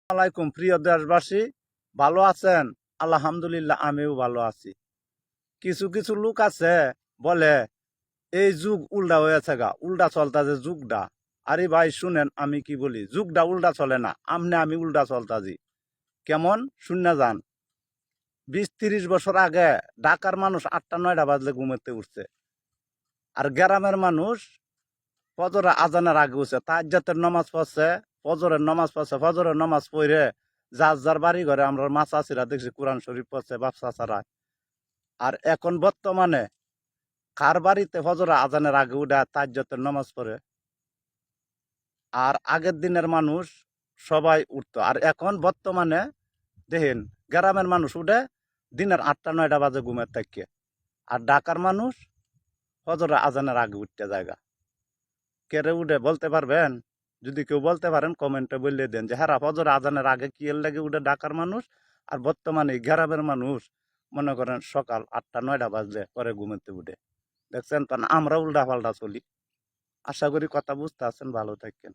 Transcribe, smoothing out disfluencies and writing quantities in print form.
আলাইকুম প্রিয় দেশবাসী, ভালো আছেন? আলহামদুলিল্লাহ, আমিও ভালো আছি। কিছু কিছু লোক আছে বলে এই যুগ উল্টা হয়েছে গা, উল্টা চলতাছে যুগটা। আরে ভাই শুনেন, আমি কি বলি, যুগটা উল্টা চলে না, আমি উল্টা চলতাছি। কেমন শুনে যান। 20-30 বছর আগে ঢাকার মানুষ 8টা-9টা বাজলে ঘুমাতে উঠছে, আর গ্রামের মানুষ ফজর আজানের আগে উঠছে, তাহাজ্জুদের নামাজ পড়ছে, ফজরের নামাজ পড়ছে, ফজরের নামাজ পড়ে যার যার বাড়ি ঘরে আমরা মা চাচিরা দেখছি কোরআন শরীফ পড়ছে, বাপ চাচারা। আর এখন বর্তমানে কার বাড়িতে ফজর আজানের আগে উঠে তাহাজ্জুদের নামাজ পড়ে? আর আগের দিনের মানুষ সবাই উঠতো, আর এখন বর্তমানে দেখেন গ্রামের মানুষ উঠে দিনের 8টা-9টা বাজে ঘুমের থেকে, আর ঢাকার মানুষ ফজর আজানের আগে উঠতে জায়গা। কেড়ে উঠে বলতে পারবেন? যদি কেউ বলতে পারেন কমেন্টে বললে দেন যে হ্যাঁ, ফজর আজানের আগে কি এর লাগে উঠে ঢাকার মানুষ, আর বর্তমানে গ্রামের মানুষ মনে করেন সকাল 8টা-9টা বাজলে পরে ঘুমাতে উঠে। দেখছেন তো, আমরা উল্টা পাল্টা চলি। আশা করি কথা বুঝতে আছেন, ভালো থাকেন।